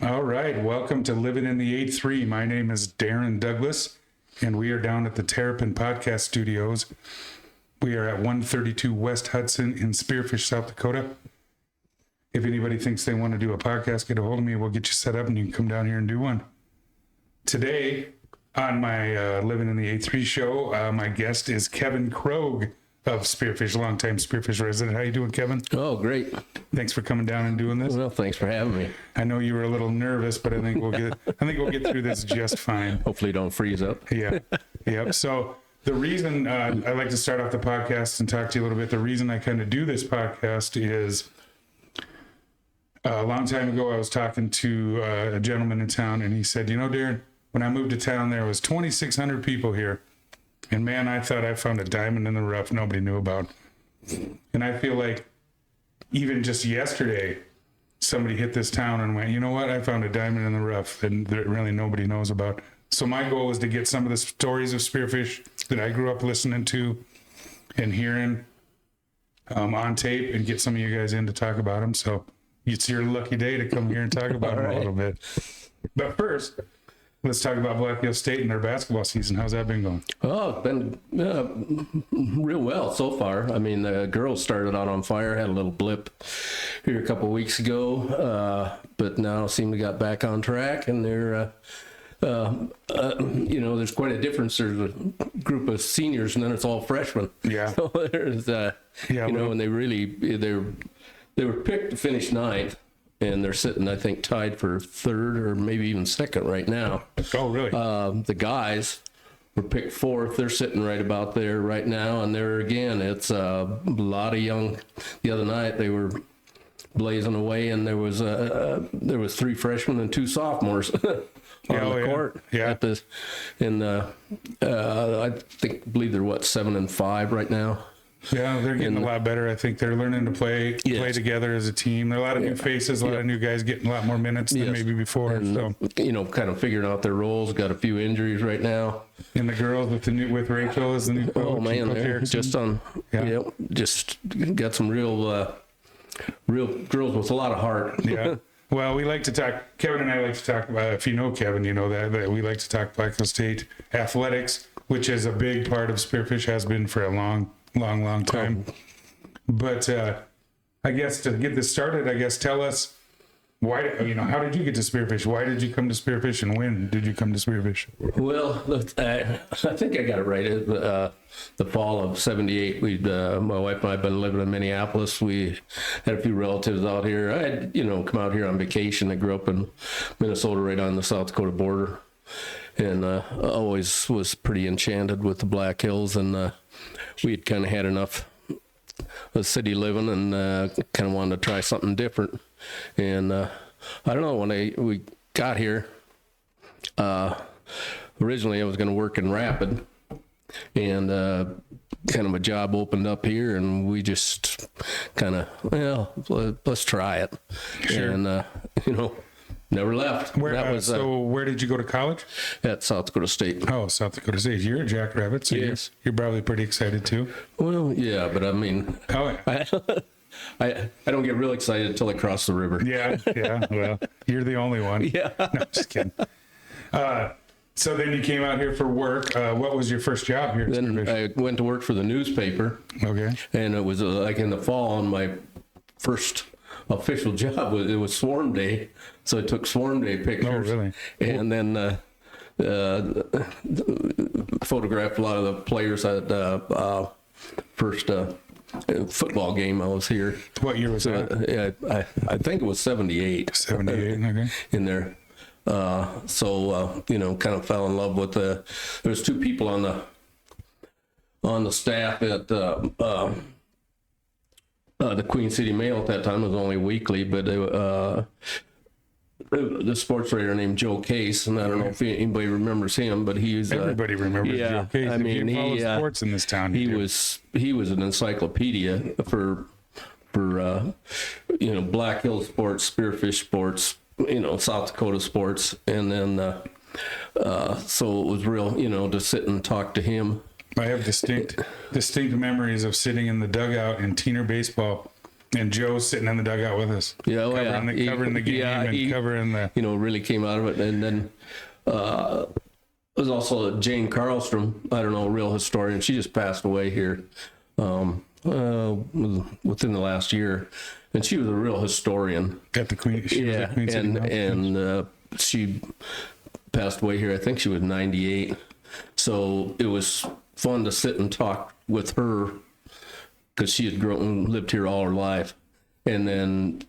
All right, welcome to Livin in the 8-3. My name is Darren Douglas, and we are down at the Terrapin Podcast Studios. We are at 132 West Hudson in Spearfish, South Dakota. If anybody thinks they want to do a podcast, get a hold of me. We'll get you set up, and you can come down here and do one. Today, on my Livin in the 8-3 show, my guest is Kevin Krog of Spearfish, longtime Spearfish resident. How you doing, Kevin? Oh, great. Thanks for coming down and doing this. Well, thanks for having me. I know you were a little nervous, but I think we'll get through this just fine. Hopefully don't freeze up. Yeah. Yep. So the reason I like to start off the podcast and talk to you a little bit, the reason I kind of do this podcast is a long time ago, I was talking to a gentleman in town, and he said, you know, Darren, when I moved to town, there was 2,600 people here. And man, I thought I found a diamond in the rough nobody knew about. And I feel like even just yesterday, somebody hit this town and went, you know what? I found a diamond in the rough that really nobody knows about. So my goal is to get some of the stories of spearfish that I grew up listening to and hearing on tape and get some of you guys in to talk about them. So it's your lucky day to come here and talk about them a little bit. But first, let's talk about Black Hills State and their basketball season. How's that been going? Oh, it's been real well so far. I mean, the girls started out on fire, had a little blip here a couple of weeks ago, but now seem to got back on track, and they're, there's quite a difference. There's a group of seniors, and then it's all freshmen. Yeah. So there's, and they were picked to finish ninth. And they're sitting, I think, tied for third or maybe even second right now. Oh, really? The guys were picked fourth. They're sitting right about there right now. And there again, it's a lot of young. The other night they were blazing away, and there was three freshmen and two sophomores on the court. Yeah. I believe they're 7 and 5 right now. Yeah, they're getting a lot better. I think they're learning to play together as a team. There are a lot of new faces, a lot of new guys getting a lot more minutes than maybe before. And, so, kind of figuring out their roles. Got a few injuries right now. And the girls with Rachel as the new coach. Oh man, they're just on. Yeah, just got some real girls with a lot of heart. Yeah. Well, we like to talk. Kevin and I like to talk about. If you know Kevin, you know that we like to talk Black Hills State athletics, which is a big part of Spearfish, has been for a long time. But I guess to get this started, tell us why, how did you get to Spearfish? Why did you come to Spearfish, and when did you come to Spearfish? Well, I think I got it right. The fall of '78, my wife and I had been living in Minneapolis. We had a few relatives out here. I had, come out here on vacation. I grew up in Minnesota, right on the South Dakota border. And I always was pretty enchanted with the Black Hills, and we had kind of had enough of city living, and kind of wanted to try something different. And I don't know, when we got here, originally I was going to work in Rapid, and kind of a job opened up here, and we just kind of, let's try it. Sure. And, never left. Where did you go to college? At South Dakota State. Oh, South Dakota State. You're a Jackrabbit, so yes. You're probably pretty excited too. Well, yeah, but I mean, I don't get real excited until I cross the river. Yeah. Well, you're the only one. Yeah. No, I'm just kidding. So then you came out here for work. What was your first job here? Then I went to work for the newspaper. Okay. And it was like in the fall, on my first official job, it was Swarm Day, so I took Swarm Day pictures. Oh, really? And then photographed a lot of the players at first football game I was here. What year was that? I think it was 78. 78, okay. In there. Kind of fell in love with there's two people on the staff at the Queen City Mail at that time. It was only weekly, but the sports writer named Joe Case, and I don't know if anybody remembers him, but he was everybody remembers Joe Case. I mean, he sports in this town. He was an encyclopedia for Black Hills sports, Spearfish sports, South Dakota sports, and then so it was real, to sit and talk to him. I have distinct memories of sitting in the dugout in Teener baseball And Joe's sitting in the dugout with us. Yeah, Covering the game and covering the... really came out of it. And then there's also Jane Carlstrom, I don't know, a real historian. She just passed away here within the last year. And she was a real historian. At the Queen. And she passed away here. I think she was 98. So it was fun to sit and talk with her because she had lived here all her life. And then,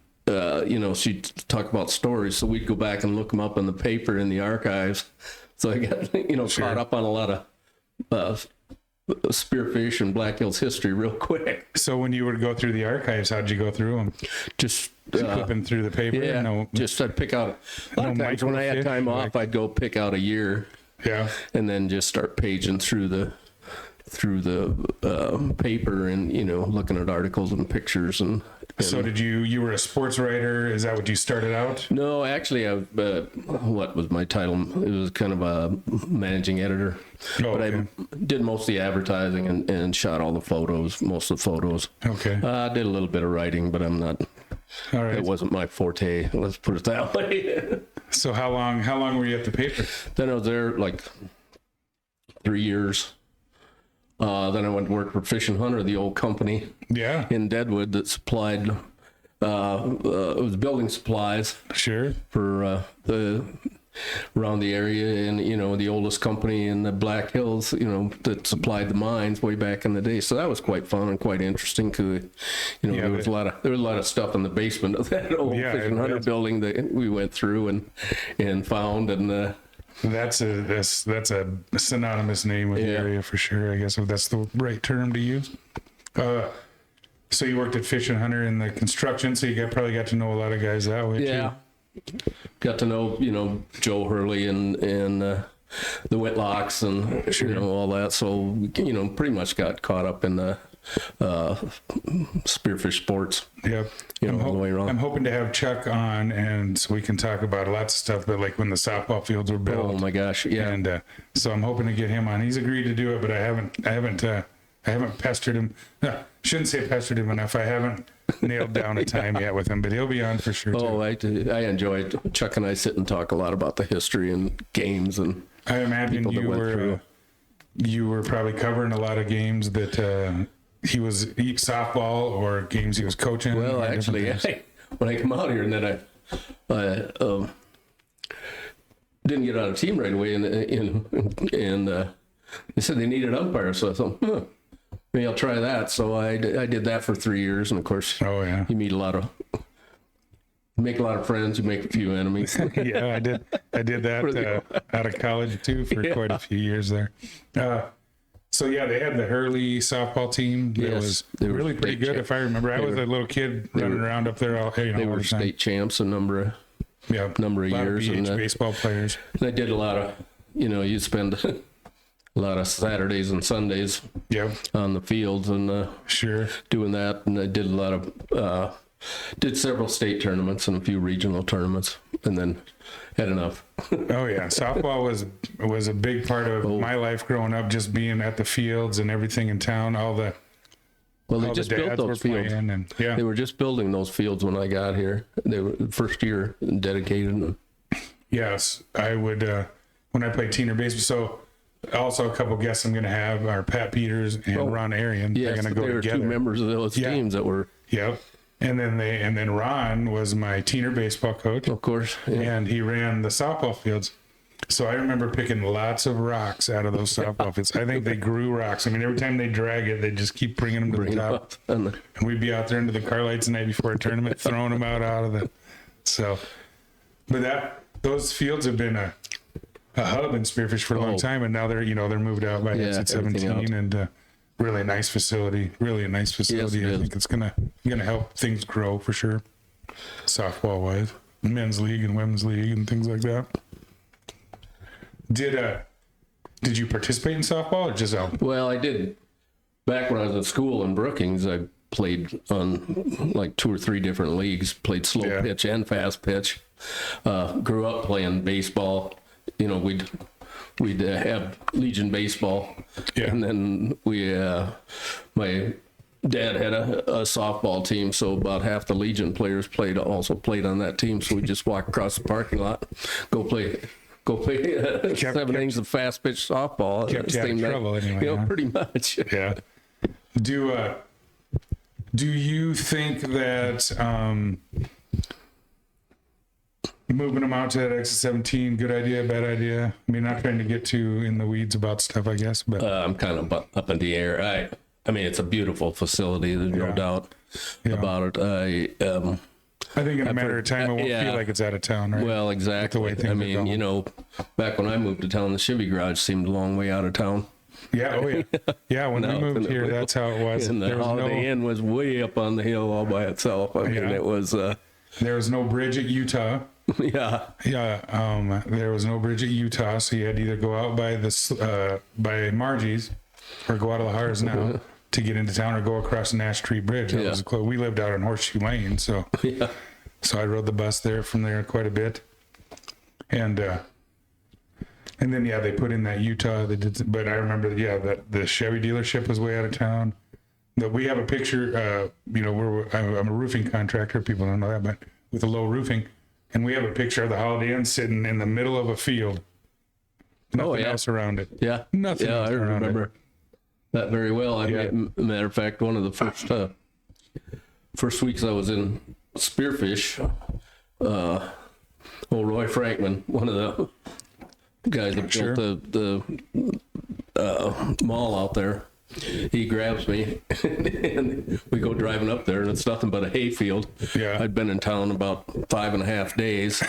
she'd talk about stories. So we'd go back and look them up in the paper in the archives. So I got, caught up on a lot of spearfish and Black Hills history real quick. So when you would go through the archives, how'd you go through them? Just flipping through the paper? Yeah, I'd pick out, a lot of times when I had time off, I'd go pick out a year. Yeah. And then just start paging through the paper and, looking at articles and pictures and so did you were a sports writer? Is that what you started out? No, actually, what was my title? It was kind of a managing editor. Oh, but okay. I did most of the advertising and shot all the photos, most of the photos. Okay. I did a little bit of writing, but I'm not. All right. It wasn't my forte. Let's put it that way. So how long were you at the paper? Then I was there like 3 years. Then I went to work for Fish and Hunter, the old company in Deadwood that supplied, it was building supplies Sure. for around the area, and the oldest company in the Black Hills, that supplied the mines way back in the day. So that was quite fun and quite interesting because there was a lot of stuff in the basement of that old Fish and Hunter building that we went through and found and. That's a synonymous name with the area for sure. I guess if that's the right term to use. So you worked at Fish and Hunter in the construction, so you probably got to know a lot of guys that way too. Got to know Joe Hurley and the Whitlocks and all that. So pretty much got caught up in the spearfish sports. Yep. All the way around. I'm hoping to have Chuck on, and so we can talk about lots of stuff. But like when the softball fields were built. Oh my gosh! Yeah. And so I'm hoping to get him on. He's agreed to do it, but I haven't pestered him. No, shouldn't say pestered him enough. I haven't nailed down a time yet with him, but he'll be on for sure. Oh, I enjoyed Chuck and I sit and talk a lot about the history and games and. I imagine you were probably covering a lot of games that. He was softball or games he was coaching. Well, actually, when I come out here and then I didn't get on a team right away, and they said they needed umpires, so I thought, maybe I'll try that. So I did that for 3 years, and of course, you meet make a lot of friends, you make a few enemies. Yeah, I did that out of college too for quite a few years there. So they had the Hurley softball team. Yes, they were really pretty good, if I remember. I was a little kid running around up there all they were state champs a number of years. And baseball players. And I did a lot of, you spend a lot of Saturdays and Sundays on the fields and doing that. And I did a lot of, did several state tournaments and a few regional tournaments, and then had enough. Oh yeah, softball was a big part of my life growing up. Just being at the fields and everything in town. They just built those fields. They were just building those fields when I got here. They were the first year dedicated them. Yes, I would when I played teener baseball. So also a couple guests I'm going to have are Pat Peters and Ron Arian. Yes, they're going to go were together. 2 members of those teams that were. Yep. And then Ron was my teener baseball coach. Of course. Yeah. And he ran the softball fields. So I remember picking lots of rocks out of those softball fields. I think they grew rocks. I mean, every time they drag it, they just keep bringing them to the top. And we'd be out there into the car lights the night before a tournament, throwing them out of the. So, but those fields have been a hub in spearfish for a long time, and now they're moved out by exit 17 and. Really nice facility. Yes, I think it's gonna help things grow for sure. Softball wise, men's league and women's league and things like that. Did you participate in softball or just out? Well, I did. Back when I was at school in Brookings, I played on like 2 or 3 different leagues. Played slow pitch and fast pitch. Grew up playing baseball. We'd have Legion baseball, and then we my Dad had a softball team, so about half the Legion players also played on that team. So we just walk across the parking lot, go play 7 innings of fast pitch softball. Kept you out of trouble anyway, huh? Pretty much. Yeah. Do you think that moving them out to that exit 17, good idea, bad idea? I mean, not trying to get too in the weeds about stuff, I guess, but I'm kind of up in the air. I mean, it's a beautiful facility. There's no doubt about it. I think in a matter of time, it won't feel like it's out of town, right? Well, exactly. The way things I are mean, going. you know, back when I moved to town, the Chevy garage seemed a long way out of town. Yeah, oh yeah. Yeah, when we moved here, that's how it was. And the Holiday Inn was way up on the hill all by itself. I mean, it was... there was no bridge at Utah. Yeah. Yeah, there was no bridge at Utah, so you had to either go out by by Margie's or go out of Lahar's now to get into town, or go across the Nash Tree Bridge. That was close. We lived out on Horseshoe Lane, so so I rode the bus from there quite a bit, and then they put in that Utah. They did, but I remember that the Chevy dealership was way out of town. That we have a picture. You know, I'm a roofing contractor. People don't know that, but with a low roofing. And we have a picture of the Holiday Inn sitting in the middle of a field. Nothing else around it. Yeah. Nothing else I remember that very well. I mean, matter of fact, one of the first weeks I was in Spearfish, old Roy Frankman, one of the guys that built the mall out there, he grabs me and we go driving up there, and it's nothing but a hayfield. Yeah. I'd been in town about 5.5 days,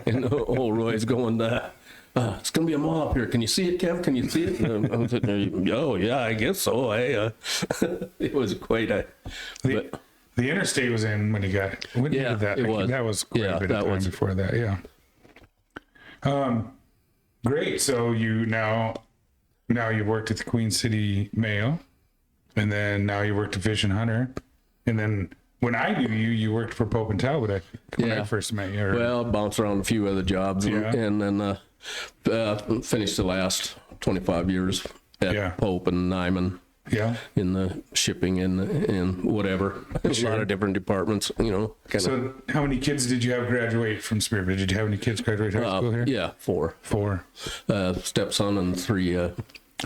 and old Roy's going, it's going to be a mall up here. Can you see it, Kev? Can you see it? And I'm sitting there, oh, yeah, I guess so. It was quite a... The interstate was in when he got it. When he did that? It was. That was quite a bit of time before that, yeah. Great. So now you worked at the Queen City Mail, and then now you worked at Fish and Hunter, and then when I knew you worked for Pope and Talbot. I think when I first met you. Well, bounced around a few other jobs, and then finished the last 25 years at Pope and Nyman. Yeah. In the shipping and whatever, a lot of different departments, you know. So how many kids did you have graduate from Spearfish? Did you have any kids graduate high school here? Yeah, 4. Stepson and 3.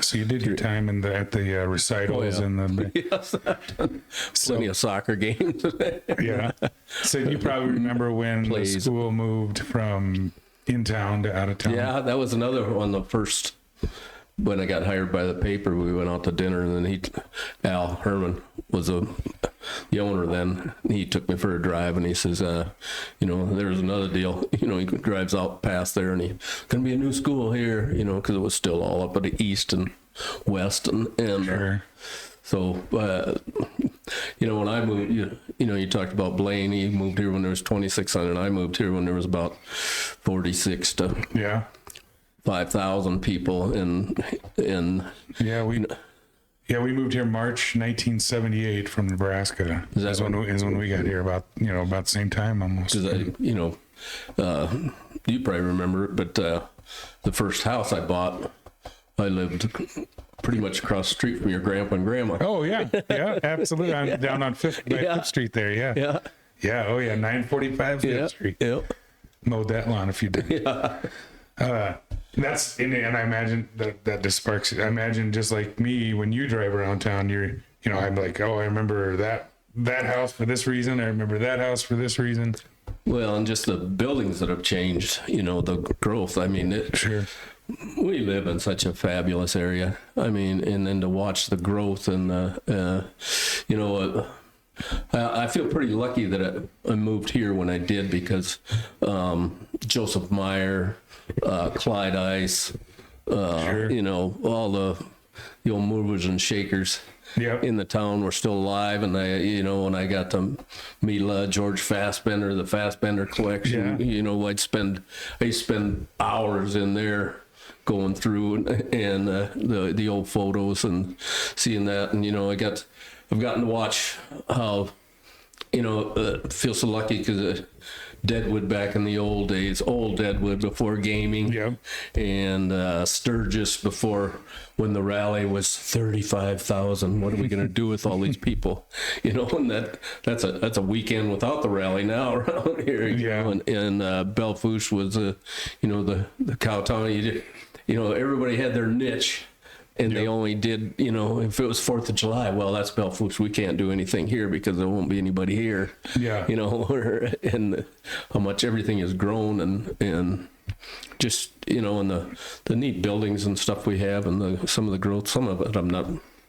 So you did your time at the recitals and the... Yes, I've done plenty of soccer games. Yeah. So you probably remember when the school moved from in town to out of town. Yeah, that was another one. The first... When I got hired by the paper, we went out to dinner, and then Al Herman was the owner then. He took me for a drive, and he says, you know, there's another deal. You know, he drives out past there, and he's going to be a new school here, you know, because it was still all up at the east and west. And so, you know, when I moved, you know, you talked about Blaine. He moved here when there was 2,600. I moved here when there was about 46 to 5,000 people, and we moved here March 1978 from Nebraska. Is when we got here, about the same time almost. You know, you probably remember it, but the first house I bought, I lived pretty much across the street from your grandpa and grandma. Oh yeah, absolutely. I'm down on Fifth Street there. Yeah. Oh yeah, 945 Fifth Street. Yep. Mowed that lawn a few days. Yeah. And I imagine that just sparks. I imagine just like me, when you drive around town, I'm like, oh, I remember that house for this reason. I remember that house for this reason. Well, and just the buildings that have changed, you know, the growth. I mean, we live in such a fabulous area. I mean, and then to watch the growth and you know, I feel pretty lucky that I moved here when I did, because Joseph Meyer, Clyde Ice, you know, all the old movers and shakers in the town were still alive. And when I got to meet George Fassbender, the Fassbender collection, you know, I used to spend hours in there going through and the old photos and seeing that. And, you know, I've gotten to watch how, you know, feel so lucky, because Deadwood back in the old days, old Deadwood before gaming. Yep. And Sturgis before, when the rally was 35,000. What are we going to do with all these people? You know, and that's a weekend without the rally now around here. You know? And Belle Fourche was, you know, the cow town. You know, everybody had their niche. And they only did, you know, if it was 4th of July, well, that's Belle Fourche. We can't do anything here because there won't be anybody here. Yeah. You know, and how much everything has grown and just, you know, and the neat buildings and stuff we have and some of the growth, some of it I'm not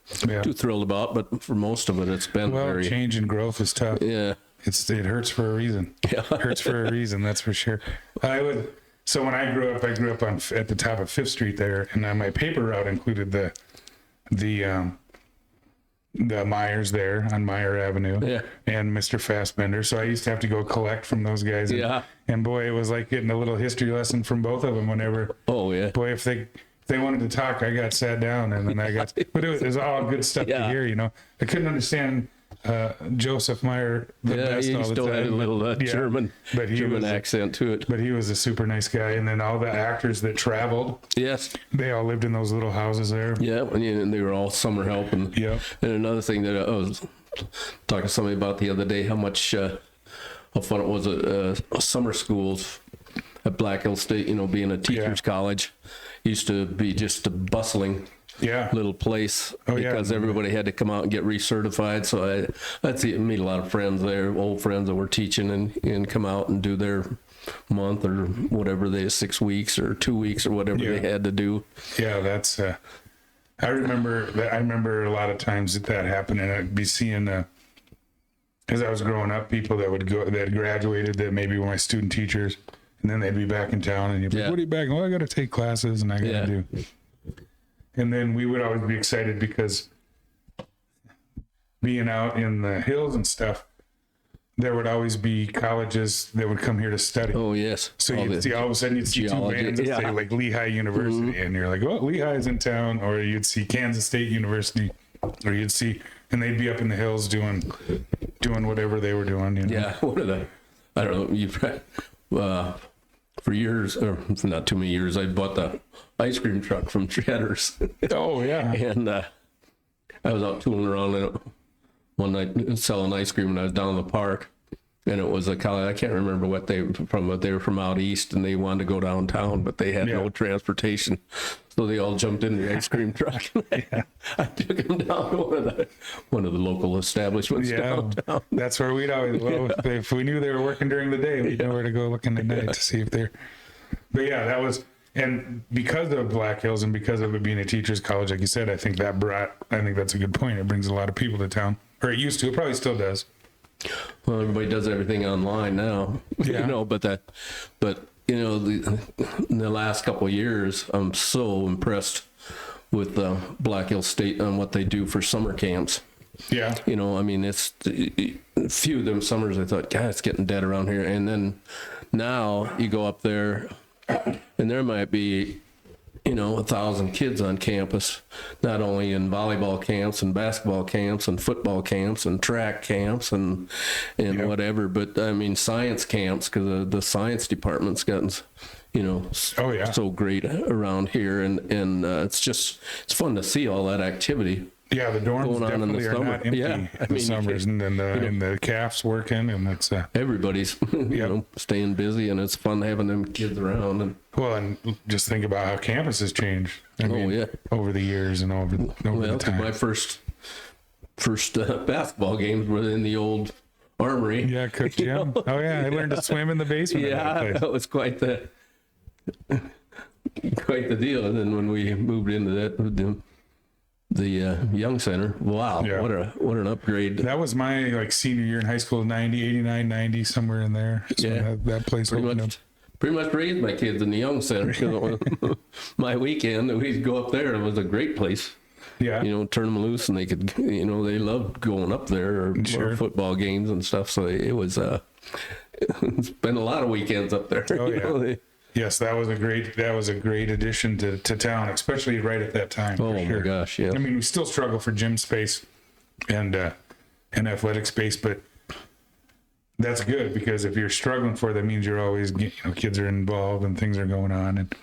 too thrilled about, but for most of it, it's been very... change and growth is tough. Yeah. It hurts for a reason. Yeah. It hurts for a reason, that's for sure. So when I grew up at the top of 5th Street there, and my paper route included the Myers there on Meyer Avenue, and Mr. Fassbender. So I used to have to go collect from those guys. And boy, it was like getting a little history lesson from both of them whenever. Oh yeah. Boy, if they wanted to talk, I got sat down, and then I got. But it was all good stuff to hear. You know, I couldn't understand Joseph Meyer the best he all the still time. had a little German accent to it. But he was a super nice guy. And then all the actors that traveled, they all lived in those little houses there. Yeah, and they were all summer help. And another thing that I was talking to somebody about the other day, how fun it was at summer schools at Black Hill State, you know, being a teacher's college, used to be just a bustling little place because everybody had to come out and get recertified. So I'd meet a lot of friends there, old friends that were teaching and come out and do their month or whatever 6 weeks or 2 weeks or whatever they had to do. Yeah, that's I remember a lot of times that happened, and I'd be seeing as I was growing up, people that graduated that maybe were my student teachers, and then they'd be back in town, and you'd be like, what are you back? Well, I got to take classes, and I got to do. And then we would always be excited because being out in the hills and stuff, there would always be colleges that would come here to study. Oh, yes. So all of a sudden you'd see two bands that say like Lehigh University, and you're like, oh, Lehigh's in town. Or you'd see Kansas State University, or and they'd be up in the hills doing whatever they were doing. You know? Yeah, I don't know, for years, or not too many years, I bought the ice cream truck from Cheddar's. Oh, yeah. And I was out tooling around one night selling ice cream, and I was down in the park, and it was a college. I can't remember what they were from, but they were from out east, and they wanted to go downtown, but they had no transportation. So they all jumped in the ice cream truck. I took them down to one of the local establishments downtown. That's where we'd always go. If we knew they were working during the day, we'd know where to go looking at night to see if they're. But that was, and because of Black Hills and because of it being a teacher's college, like you said, I think that's a good point. It brings a lot of people to town, or it used to. It probably still does. Well, everybody does everything online now, you know. But you know, in the last couple of years, I'm so impressed with Black Hill State on what they do for summer camps. Yeah. You know, I mean, it's a few of them summers I thought, God, it's getting dead around here. And then now you go up there and there might be, you know, 1,000 kids on campus, not only in volleyball camps and basketball camps and football camps and track camps and whatever, but I mean, science camps, because the science department's gotten, you know, so great around here. And it's fun to see all that activity. Yeah, the dorms definitely are not empty in the summers, and then the CAF's working, and it's everybody's you know, staying busy, and it's fun having them kids around. And just think about how campus has changed. I mean, over the years and over the time. My first basketball games were in the old armory. Yeah, Cook Gym. Oh yeah, I learned to swim in the basement. Yeah, that was quite the deal. And then when we moved into that. The Young Center. Wow. Yeah. What an upgrade. That was my senior year in high school, 89, 90, somewhere in there. So that place opened up. Pretty much raised my kids in the Young Center. My weekend, we'd go up there. It was a great place. Yeah. You know, turn them loose, and they could, you know, they loved going up there or football games and stuff. So it was, it's been a lot of weekends up there. Oh, yeah. Yes, that was a great addition to town, especially right at that time. Oh my gosh, yeah. I mean, we still struggle for gym space and athletic space, but that's good, because if you're struggling for it, that means you're always, kids are involved and things are going on, and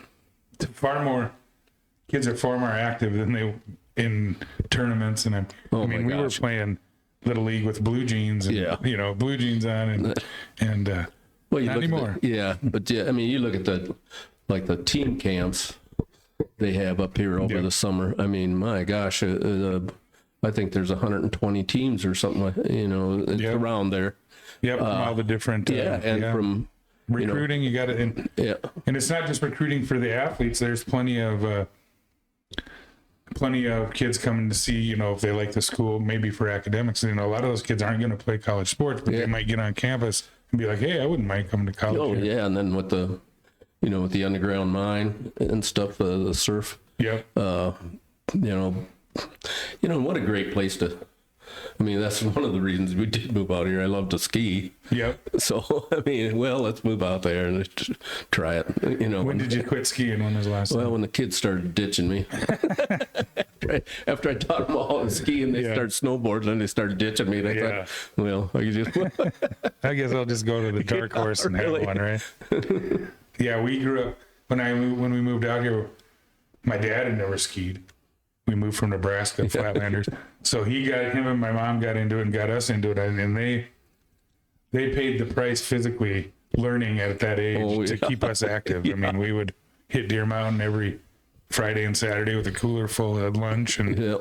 kids are far more active than they in tournaments. And we were playing Little League with blue jeans and, blue jeans on and well, not anymore. But I mean, you look at the team camps they have up here over the summer. I mean, my gosh, I think there's 120 teams or something like, around there. Yep, from all the different from recruiting, you got it. And it's not just recruiting for the athletes. There's plenty of kids coming to see, if they like the school, maybe for academics. A lot of those kids aren't going to play college sports, but they might get on campus and be like, hey, I wouldn't mind coming to college. Oh, yeah. And then with the, with the underground mine and stuff, the surf. Yeah. What a great place to, that's one of the reasons we did move out here. I love to ski. Yep. So, let's move out there and try it. When did you quit skiing? When was the last time? Well, when the kids started ditching me. After I taught them all to ski and they started snowboards and they started ditching me. And I thought, I could just... I guess I'll just go to the dark horse and have one, right? Yeah, we grew up, when we moved out here, my dad had never skied. We moved from Nebraska, Flatlanders. So him and my mom got into it and got us into it. And they paid the price physically learning at that age to keep us active. We would hit Deer Mountain every Friday and Saturday with a cooler full of lunch. And it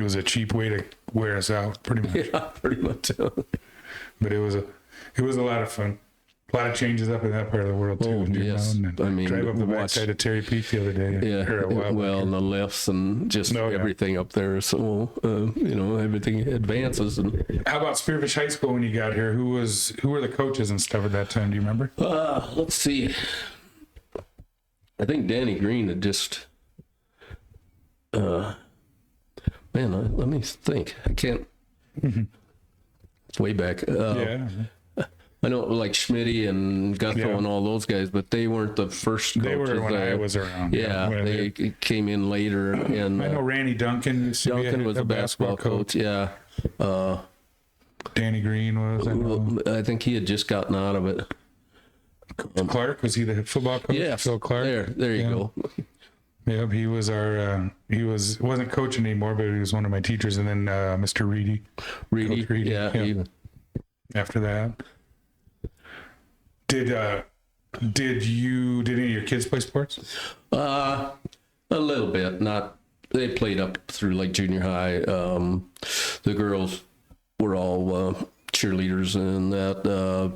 was a cheap way to wear us out, pretty much. Yeah, pretty much. But it was a lot of fun. A lot of changes up in that part of the world too. Drive up the backside of Terry Peak the other day. And the lifts and just everything up there. So everything advances. And how about Spearfish High School when you got here? Who were the coaches and stuff at that time? Do you remember? Let's see. I think Danny Green had just. Let me think. I can't. It's way back. I know like Schmitty and Gutho and all those guys, but they weren't the first coaches. They were when I was around. They came in later. And I know Randy Duncan. Duncan was a basketball coach. Yeah. Danny Green was. I think he had just gotten out of it. Clark, was he the football coach? Yeah, Phil Clark. There you go. Yep, he was wasn't coaching anymore, but he was one of my teachers. And then Mr. Reedy. Coach Reedy. Yeah. After that. Did any of your kids play sports? A little bit. They played up through like junior high. The girls were all cheerleaders, and that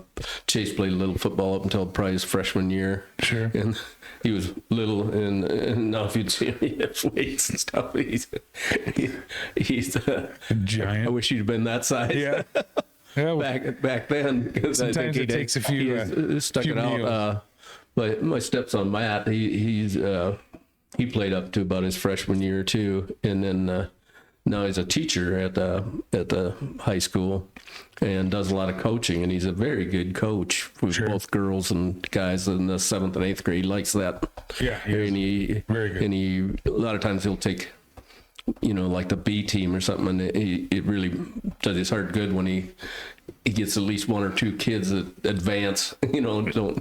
Chase played a little football up until probably his freshman year. Sure. And he was little, and now if you'd see him, he has weights and stuff. He's a giant. I wish he'd been that size. Yeah. Yeah, back then, because I think it takes a few stuck it out. But my stepson Matt, he played up to about his freshman year too, and then now he's a teacher at the high school and does a lot of coaching, and he's a very good coach with both girls and guys in the 7th and 8th grade. He likes that. Yeah, he very good. And a lot of times he'll take, like the B team or something, and it really does his heart good when he gets at least one or two kids that advance, we're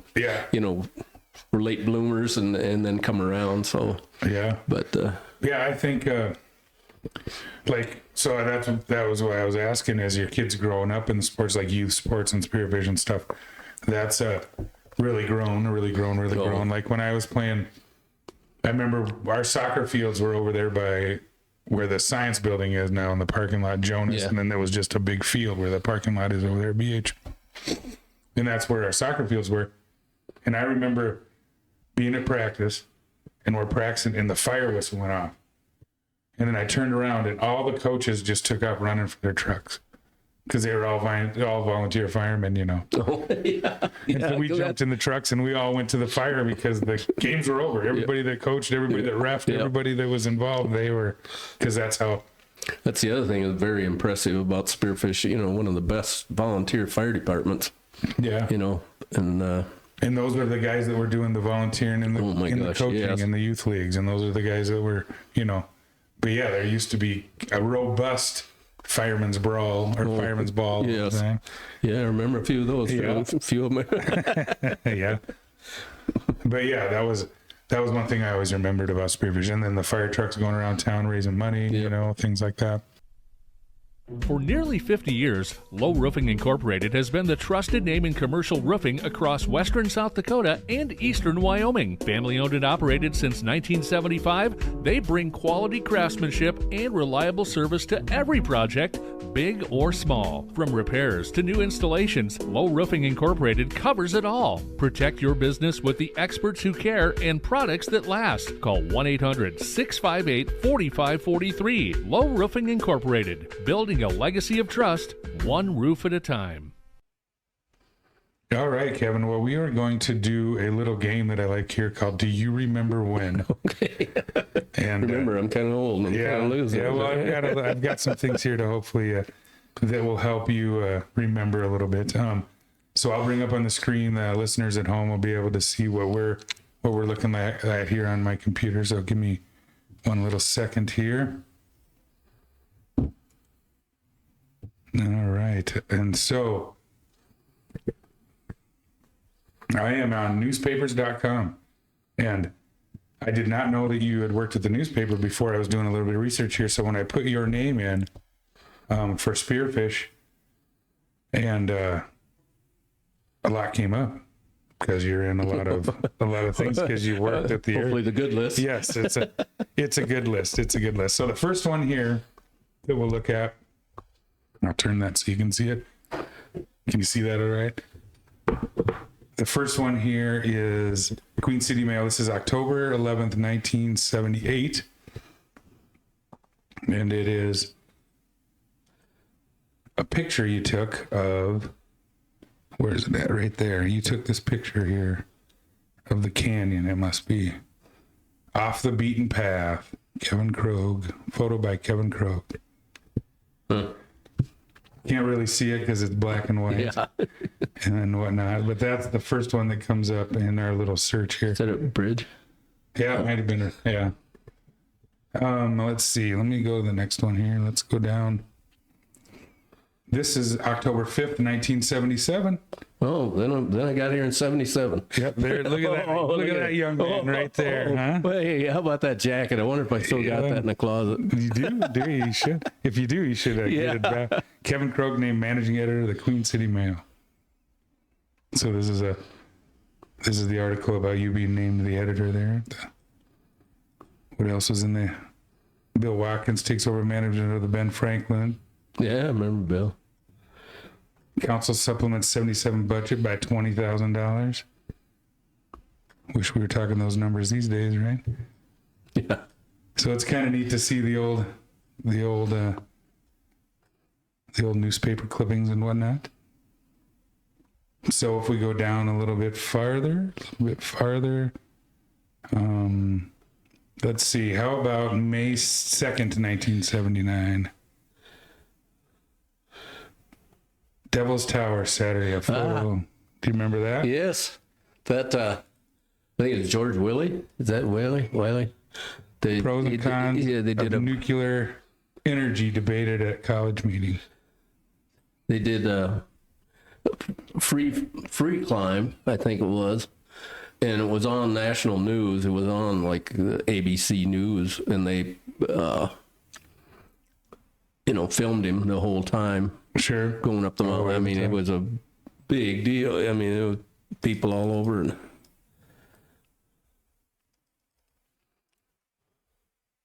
late bloomers and then come around. So I think that was what I was asking, as your kids growing up in the sports, like youth sports and Spirit Vision stuff, that's really grown. Like when I was playing, I remember our soccer fields were over there by where the science building is now in the parking lot, Jonas, and then there was just a big field where the parking lot is over there, BH. And that's where our soccer fields were. And I remember being at practice, and we're practicing, and the fire whistle went off. And then I turned around, and all the coaches just took off running for their trucks, because they were all volunteer firemen, Oh, yeah. And so we jumped in the trucks, and we all went to the fire because the games were over. Everybody that coached, everybody that reffed, everybody that was involved, because that's how. That's the other thing that's very impressive about Spearfish. One of the best volunteer fire departments. Yeah. And those are the guys that were doing the volunteering and the coaching in the youth leagues, and those are the guys that were, But yeah, there used to be a robust Fireman's Brawl or Fireman's Ball. Yes. Thing. Yeah, I remember a few of those. Yeah. A few of them. Yeah. But yeah, that was one thing I always remembered about Spearfish. And then the fire trucks going around town raising money, you know, things like that. For nearly 50 years, Low Roofing Incorporated has been the trusted name in commercial roofing across western South Dakota and eastern Wyoming. Family owned and operated since 1975, they bring quality craftsmanship and reliable service to every project, big or small. From repairs to new installations, Low Roofing Incorporated covers it all. Protect your business with the experts who care and products that last. Call 1-800-658-4543. Low Roofing Incorporated, building a legacy of trust, one roof at a time. All right, Kevin. Well, we are going to do a little game that I like here called Do You Remember When? Okay. And Remember, I'm kind of old. I'm kind of losing. Yeah, well, I've got some things here to hopefully that will help you remember a little bit. So I'll bring up on the screen. The listeners at home will be able to see what we're looking at here on my computer. So give me one little second here. All right, and so I am on newspapers.com, and I did not know that you had worked at the newspaper before. I was doing a little bit of research here, so when I put your name in for Spearfish, and a lot came up because you're in a lot of things because you worked at the hopefully the good list. Yes, it's a good list. It's a good list. So the first one here that we'll look at. I'll turn that so you can see it. Can you see that all right? The first one here is Queen City Mail. This is October 11th, 1978. And it is a picture you took of, where is it at? Right there. You took this picture here of the canyon. It must be Off the Beaten Path. Kevin Krog. Photo by Kevin Krog. Huh. Can't really see it because it's black and white and whatnot. But that's the first one that comes up in our little search here. Is that a bridge? Yeah, it might have been. Yeah. Let's see. Let me go to the next one here. Let's go down. This is October 5th, 1977. Oh, then I got here in 77. Yep, there. Look at that. Look at that young man right there. Huh? Well, hey, how about that jacket? I wonder if I still got that in the closet. You do? Do you? You should. If you do, you should get it back. Kevin Krog named managing editor of the Queen City Mail. So this is the article about you being named the editor there. What else was in there? Bill Watkins takes over management of the Ben Franklin. Yeah, I remember Bill. Council supplements 77 budget by $20,000. Wish we were talking those numbers these days, right? Yeah. So it's kind of neat to see the old newspaper clippings and whatnot. So if we go down a little bit farther, let's see. How about May 2nd, 1979? Devil's Tower, Saturday, a photo. Do you remember that? Yes. That, I think it's George Willie. Is that Willie? Pros and cons they did of nuclear energy debated at college meeting. They did a free climb, I think it was. And it was on national news. It was on like the ABC News, and they, filmed him the whole time. Sure. Going up the mountain. I mean, it was a big deal. I mean, there was people all over. And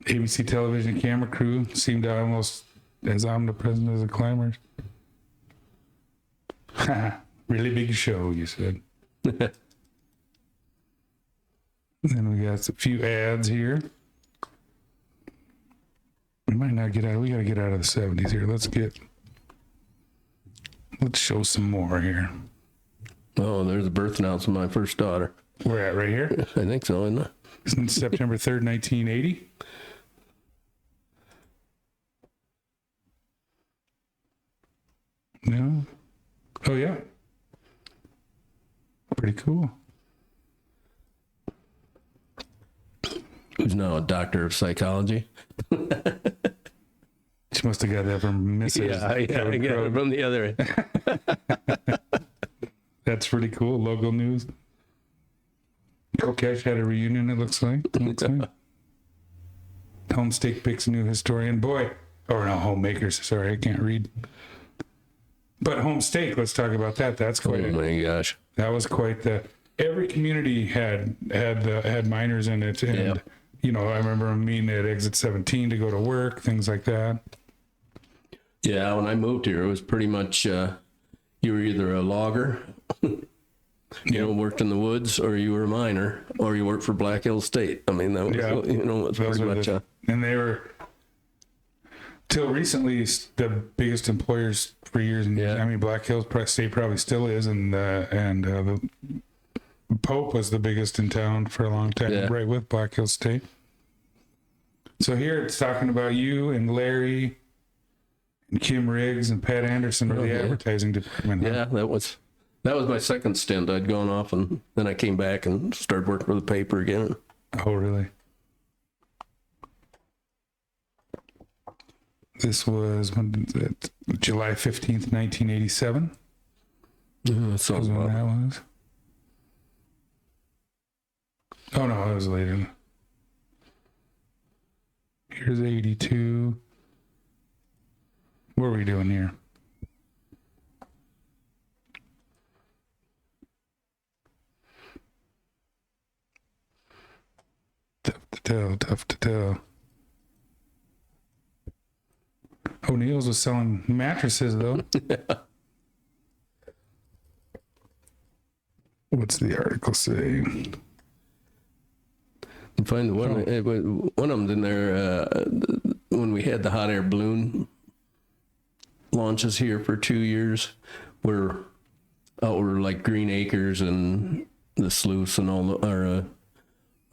ABC television camera crew seemed almost as omnipresent as the climbers. Really big show, you said. Then we got a few ads here. We might not get out. We got to get out of the 70s here. Let's show some more here. oh, there's a birth announcement of my first daughter. We're at right here. I think so, isn't it? Isn't it September 3rd, 1980? No. Oh yeah. Pretty cool. Who's now a doctor of psychology. She must have got that from Mrs. Yeah, I got it Krog. from the other end. That's pretty cool. Local news. Kokesh had a reunion, it looks like. Homestake picks a new historian. Boy, or no, homemakers. Sorry, I can't read. But Homestake, let's talk about that. That's quite. Oh my gosh. That was quite the. Every community had miners in it, and Yeah. you know, I remember meeting at Exit 17 to go to work, things like that. Yeah, when I moved here, it was pretty much you were either a logger, worked in the woods, or you were a miner, or you worked for Black Hills State. I mean, that was, it's Those pretty were much and they were till recently the biggest employers for years and years. Yeah. I mean, Black Hills State probably still is, and the Pope was the biggest in town for a long time, Yeah. right with Black Hills State. So here it's talking about you and Larry and Kim Riggs and Pat Anderson are the yeah. advertising department. huh? yeah. That was my second stint. I'd gone off, and then I came back and started working for the paper again. Oh, really? This was July 15th, 1987. That sounds When about. that was. Oh no, that was later. Here's 82. What are we doing here? Tough to tell. O'Neill's was selling mattresses though. What's the article say? Find the one of them's in there when we had the hot air balloon launches here for 2 years. We're out like Green Acres and the sluice and all are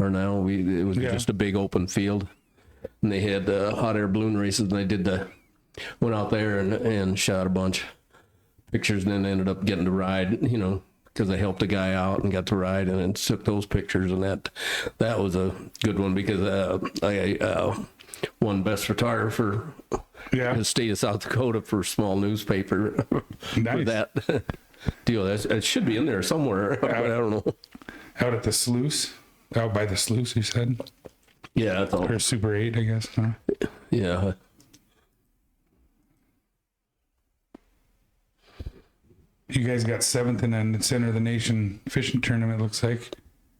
now it was just a big open field, and they had hot air balloon races, and I went out there and shot a bunch pictures, and then ended up getting to ride, because I helped a guy out and got to ride, and then took those pictures, and that was a good one because I won best photographer in the state of South Dakota for a small newspaper for Nice. that deal. It should be in there somewhere, but I don't know. Out at the sluice? Out by the sluice, you said? Yeah, that's all. Or Super 8, I guess. Huh? Yeah. You guys got 7th in the center of the nation fishing tournament, looks like.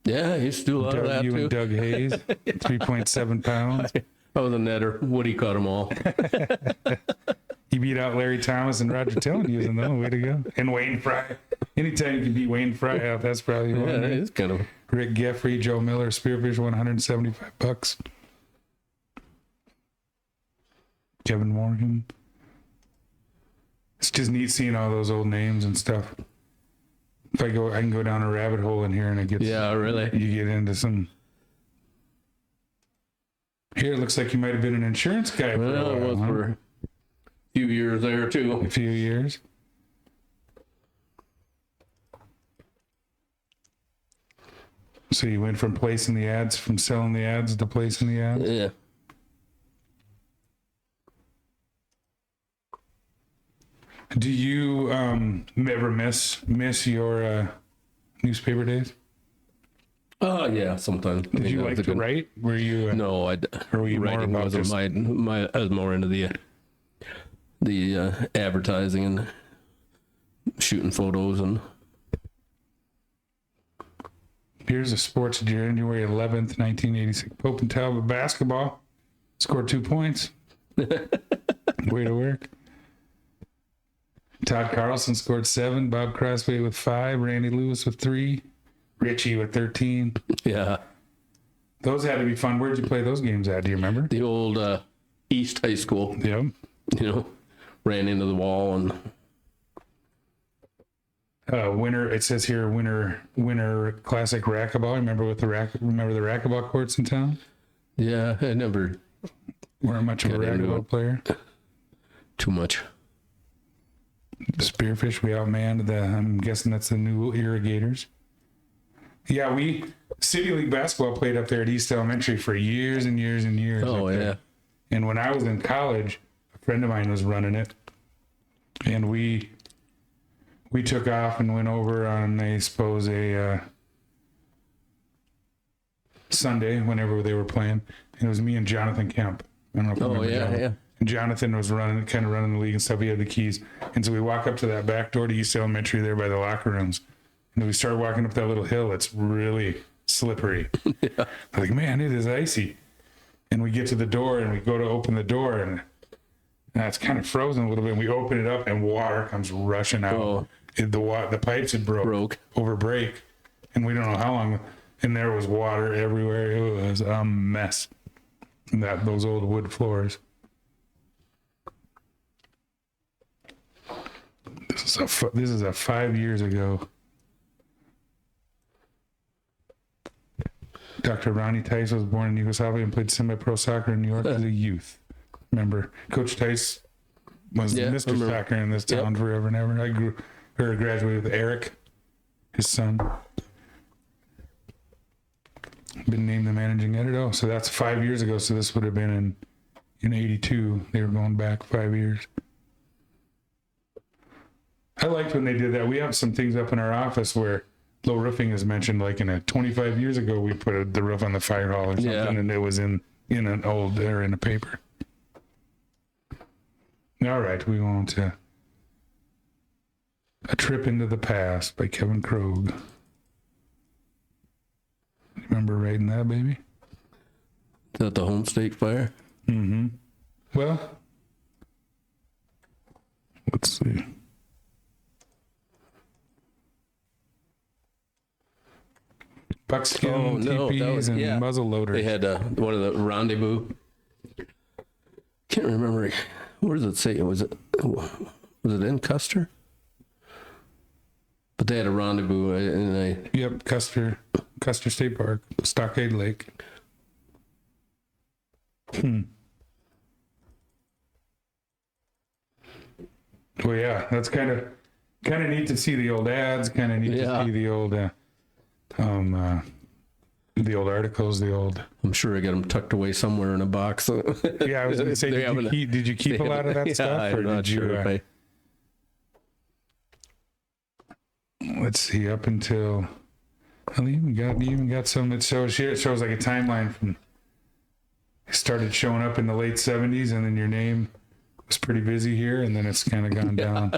Yeah, I used to do a lot of that You too. and Doug Hayes, 3.7 pounds. I was a netter. Woody caught them all. You beat out Larry Thomas and Roger Tillman using them. Way to go. And Wayne Fry. Anytime you can beat Wayne Fry out, that's probably one. Yeah, Right? it's kind of. Rick Geffrey, Joe Miller, Spearfish, $175. Kevin Morgan. It's just neat seeing all those old names and stuff. If I can go down a rabbit hole in here, and it gets. Yeah, really. You get into some. Here it looks like you might have been an insurance guy for Well, a it while, was huh? for a few years there too. A few years. So you went from selling the ads to placing the ads. Yeah. Do you ever miss your newspaper days? Oh yeah, sometimes. Did you like to write? Were you? No, Or were you more writing about wasn't just- I was more into the advertising and shooting photos and. Here's a sports January 11th, 1986. Pope and Talbot basketball scored 2 points. Way to work. Todd Carlson scored 7. Bob Crosby with 5. Randy Lewis with 3. Richie with 13. Yeah, Those had to be fun. Where'd you play those games at? Do you remember? the old East High School. Yep. Ran into the wall and. Winter. It says here winter classic racquetball. Remember the racquetball courts in town? Yeah, I never Weren't much of a Got into racquetball it. player. too much. Spearfish, we outmanned I'm guessing that's the new irrigators. Yeah, City League basketball played up there at East Elementary for years and years and years. Oh up there. yeah. And when I was in college, a friend of mine was running it, and we took off and went over on, I suppose, a Sunday whenever they were playing. And it was me and Jonathan Kemp. I don't know if you remember Jonathan. yeah. And Jonathan was running the league and stuff. He had the keys. And so we walk up to that back door to East Elementary there by the locker rooms. And we start walking up that little hill. It's really slippery. Yeah. Like, man, it is icy. And we get to the door and we go to open the door and it's kind of frozen a little bit. And we open it up and water comes rushing out. Oh. The pipes had broke over break. And we don't know how long. And there was water everywhere. It was a mess. Those old wood floors. This is a 5 years ago. Dr. Ronnie Tice was born in Yugoslavia and played semi-pro soccer in New York as a youth. Remember, Coach Tice was Mr. Soccer in this town forever and ever. I graduated with Eric, his son. Been named the managing editor. Oh, so that's 5 years ago. So this would have been in 82. They were going back 5 years. I liked when they did that. We have some things up in our office where low roofing is mentioned, like 25 years ago, we put the roof on the fire hall or something, and it was in an old, or in a paper. All right, we go on to A Trip into the Past by Kevin Krog. Remember writing that, baby? Is that the home stake fire? Mm-hmm. Well, let's see. Buckskin teepees and muzzle loaders. They had one of the rendezvous. Can't remember. Where does it say? Was it in Custer? But they had a rendezvous, and Yep, Custer State Park, Stockade Lake. Well, yeah, that's kind of neat to see the old ads. Kind of neat to see the old articles. I'm sure I got them tucked away somewhere in a box. Yeah, I was going to say, did you keep a lot of that stuff, or did you? Let's see, up until you even got some. It shows like a timeline from. Started showing up in the late 70s, and then your name was pretty busy here, and then it's kind of gone down.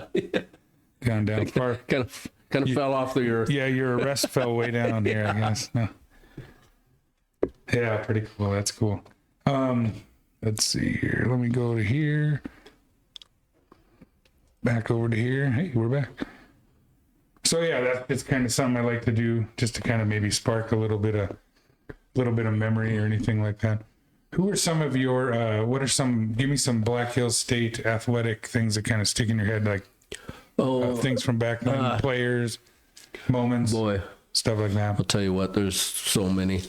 Gone down far. Kind of fell off the earth. Yeah, your arrest fell way down here, I guess. No. Yeah, pretty cool. That's cool. Let's see here. Let me go to here. Back over to here. Hey, we're back. So yeah, it's kind of something I like to do, just to kind of maybe spark a little bit of memory or anything like that. Who are some of your? Give me some Black Hills State athletic things that kind of stick in your head, like things from back then, players, moments, stuff like that. I'll tell you what, there's so many.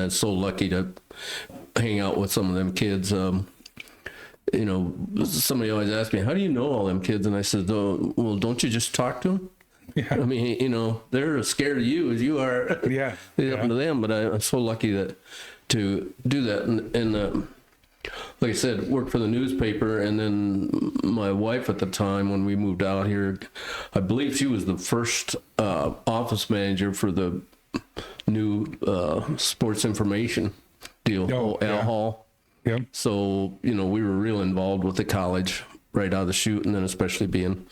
So lucky to hang out with some of them kids. Somebody always asks me, "How do you know all them kids?" And I said, "Well, don't you just talk to them?" Yeah. I mean, they're as scared of you as you are. Yeah. It's up to them. But I'm so lucky to do that. And like I said, worked for the newspaper. And then my wife at the time, when we moved out here, I believe she was the first office manager for the new sports information deal, Al Hall. Yep. So, we were real involved with the college right out of the chute, and then especially being,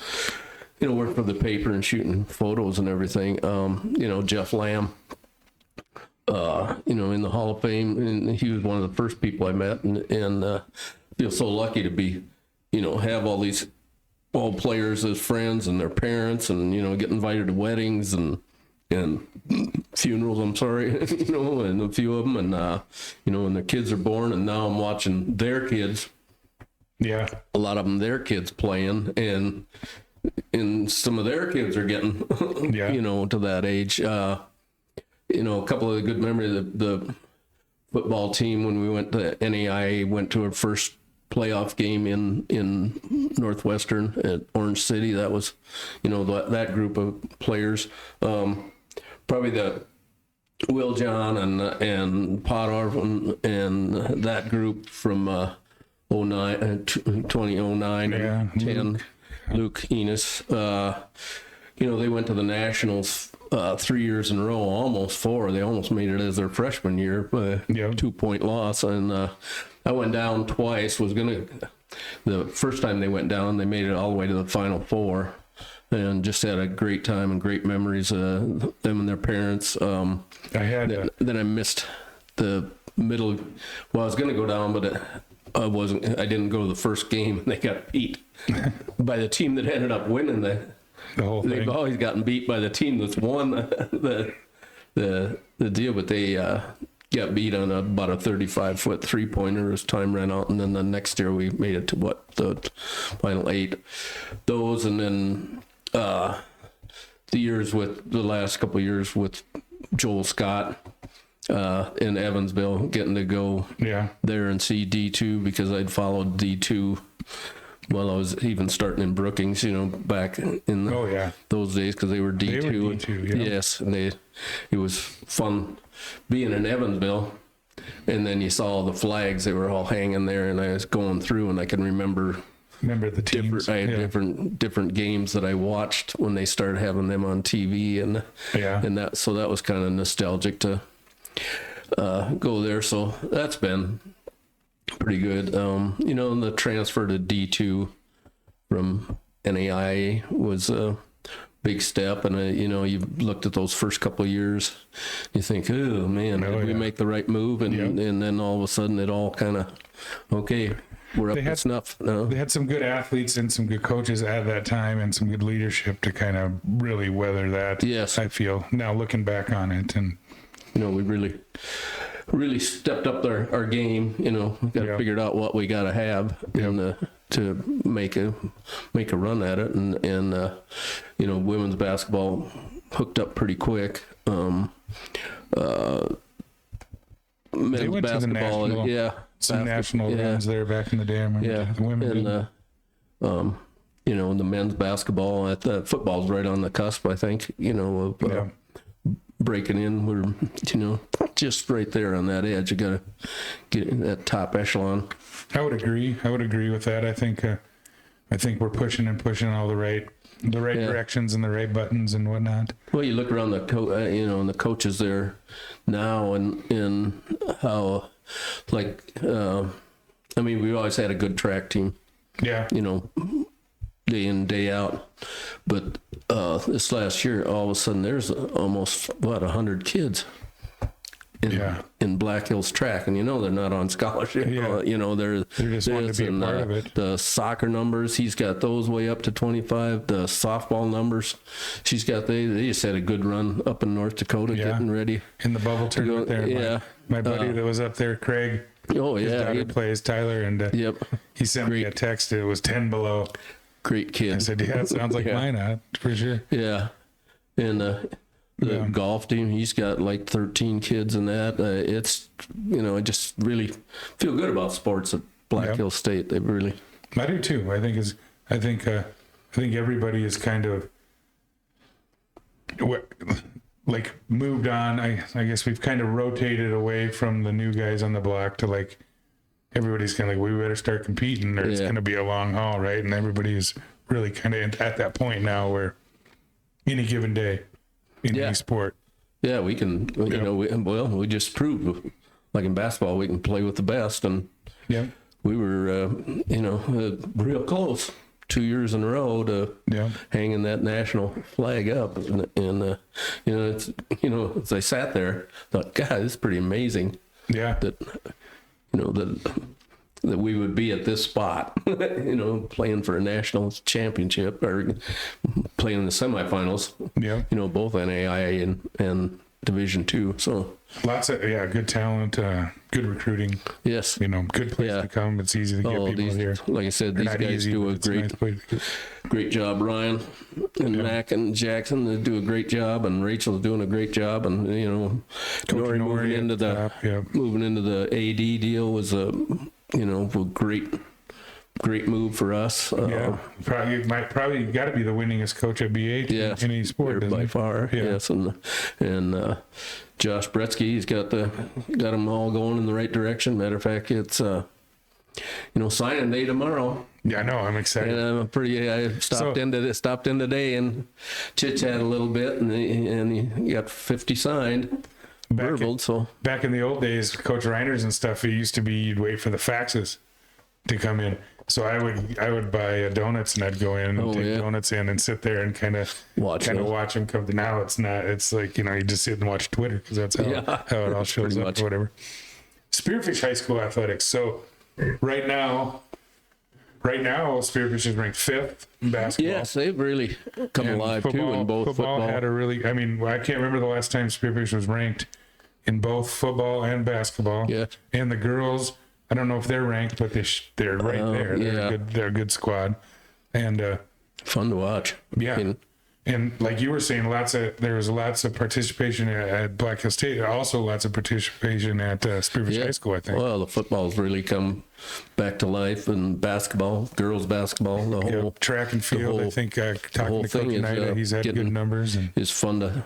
working for the paper and shooting photos and everything. Jeff Lamb, in the Hall of Fame, and he was one of the first people I met, and feel so lucky to be, have all these old players as friends and their parents, and get invited to weddings and funerals. I'm sorry, and a few of them, and when their kids are born, and now I'm watching their kids. Yeah, a lot of them, their kids playing, and some of their kids are getting, to that age. A couple of good memories of the football team when we went to NAIA, went to our first playoff game in Northwestern at Orange City. That was, that group of players. Probably the Will John and Potter and that group from 2009 Yeah, and 10. Luke Enos. They went to the Nationals 3 years in a row, almost 4. They almost made it as their freshman year, 2-point loss. And I went down twice. The first time they went down, they made it all the way to the Final Four, and just had a great time and great memories. Them and their parents. Then I missed the middle. Well, I was going to go down, but I wasn't. I didn't go to the first game, and they got beat by the team that ended up winning the whole thing. They've always gotten beat by the team that's won the deal, but they got beat on about a 35-foot 3-pointer as time ran out, and then the next year we made it to the final 8. Those, and then the last couple of years with Joel Scott in Evansville, getting to go there and see D2, because I'd followed D2 while I was even starting in Brookings, back in those days, because they were D2. They were D2, Yes, and it was fun being in Evansville, and then you saw the flags. They were all hanging there, and I was going through, and I can remember the teams. I had different games that I watched when they started having them on TV, and that, so that was kind of nostalgic to go there. So that's been pretty good. And the transfer to D2 from NAIA was a big step, and you looked at those first couple of years, you think, oh man, did we make the right move? And then all of a sudden it all kind of, okay, we're up to snuff now. They had some good athletes and some good coaches at that time, and some good leadership to kind of really weather that. Yes, I feel now looking back on it, and we really stepped up our game. Got figured out what we got to have to make a run at it, and women's basketball hooked up pretty quick. Men's they went basketball, to the national runs there back in the day. I remember the women and the men's basketball at the football's right on the cusp, I think. Of breaking in. We're just right there on that edge. You got to get in that top echelon. I would agree with that. I think we're pushing all the right directions and the right buttons and whatnot. Well, you look around and the coaches there now, and how, we always had a good track team. Yeah. Day in, day out. But this last year, all of a sudden, there's almost 100 kids in Black Hills track, and they're not on scholarship. They're just wanting to be a part of it. The soccer numbers, he's got those way up to 25. The softball numbers, she's got. They just had a good run up in North Dakota, getting ready in the bubble tournament there. My buddy that was up there, Craig. Oh his daughter plays, Tyler, and he sent me a text. It was 10 below. Great kid. I said, it sounds like mine, for sure. Yeah. And the golf team, he's got like 13 kids in that. It's, I just really feel good about sports at Black Hills State. They really. I do too. I think everybody is kind of moved on. I guess we've kind of rotated away from the new guys on the block to everybody's kind of we better start competing, or it's going to be a long haul, right? And everybody is really kind of at that point now where any given day in any sport. Yeah, we can, we just proved, like in basketball, we can play with the best. And we were, real close 2 years in a row to hanging that national flag up. And it's, as I sat there, thought, God, this is pretty amazing. Yeah. That we would be at this spot, playing for a national championship or playing in the semifinals. Yeah. Both NAIA and Division II. So lots of good talent, good recruiting. Yes. Good place to come. It's easy to get people here. Like I said, these guys do a great job. Ryan and Mac and Jackson, they do a great job, and Rachel's doing a great job. And Nori moving into the AD deal was a great move for us. Probably got to be the winningest coach at BH in any sport by far. Yes, and Josh Bretsky, he's got them all going in the right direction. Matter of fact, it's signing day tomorrow. Yeah, I know. I'm excited. And I stopped in today and chit-chat a little bit, and he got 50 signed. Back in the old days, Coach Reiners and stuff, it used to be you'd wait for the faxes to come in. So I would buy donuts, and I'd go in and take donuts in and sit there and kind of watch them come. Now it's not. It's like, you just sit and watch Twitter, because that's how it all shows up or whatever. Spearfish High School athletics. So right now Spearfish is ranked 5th in basketball. Yes, they've really come alive too in both football. Had a really, I can't remember the last time Spearfish was ranked in both football and basketball. Yeah. And the girls, I don't know if they're ranked, but they're right there. They're a good squad. And fun to watch. Yeah. And like you were saying, there was lots of participation at Black Hill State. Also lots of participation at Spearfish High School, I think. Well, the football's really come back to life, and basketball, girls basketball, the whole track and field. I think talking to Coach Nida, he's had good numbers. It's fun to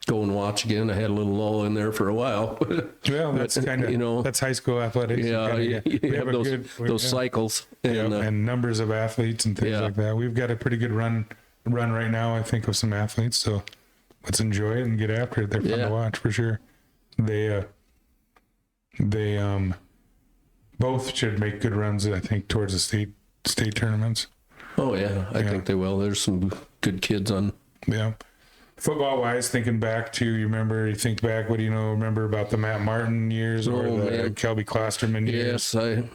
go and watch again. I had a little lull in there for a while. Well, that's kind of that's high school athletics. Yeah, you have those cycles and numbers of athletes and things like that. We've got a pretty good run right now, I think, of some athletes. So let's enjoy it and get after it. They're fun to watch for sure. They both should make good runs, I think, towards the state tournaments. Oh yeah, I think they will. There's some good kids on. Yeah. Football wise, thinking back to, you think back, what do you remember about the Matt Martin years or the Kelby Klosterman years? Yes, I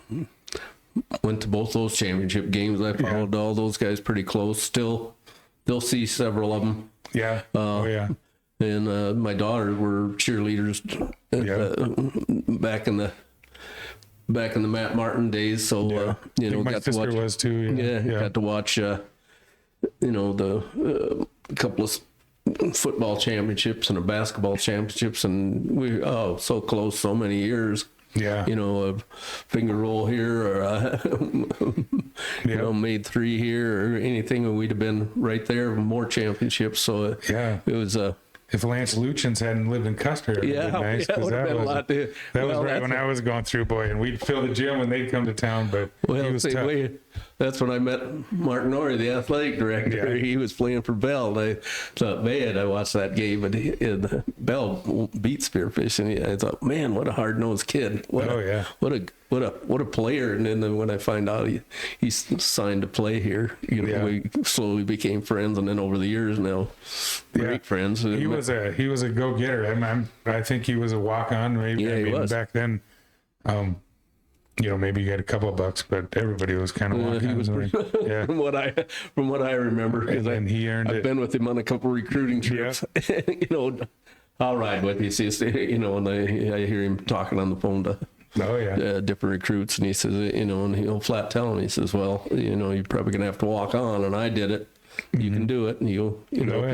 went to both those championship games. I followed all those guys pretty close. Still see several of them. Yeah. And my daughters were cheerleaders back in the Matt Martin days. So my got sister to watch. Was too. Got to watch. The couple of football championships and a basketball championships, and we so close, so many years. Yeah, a finger roll here, or made 3 here, or anything, and we'd have been right there, more championships. So it was if Lance Luchins hadn't lived in Custer, it would have been nice, because that was right when I was going through, boy, and we'd fill the gym when they'd come to town, but he was tough. That's when I met Mark Norrie, the athletic director. He was playing for Bell. I thought, man, I watched that game, and Bell beat Spearfish, and I thought, man, what a hard-nosed kid. What a player. And then when I find out he signed to play here, we slowly became friends, and then over the years now, great friends. He was a go-getter. I think he was a walk-on. Maybe. He was. Back then. Maybe you got a couple of bucks, but everybody was kind of walking. From what I remember, because I've been with him on a couple of recruiting trips. Yeah. I'll ride with you. And I hear him talking on the phone to different recruits, and he says, and he'll flat tell him. He says, well, you're probably gonna have to walk on, and I did it. You can do it, and if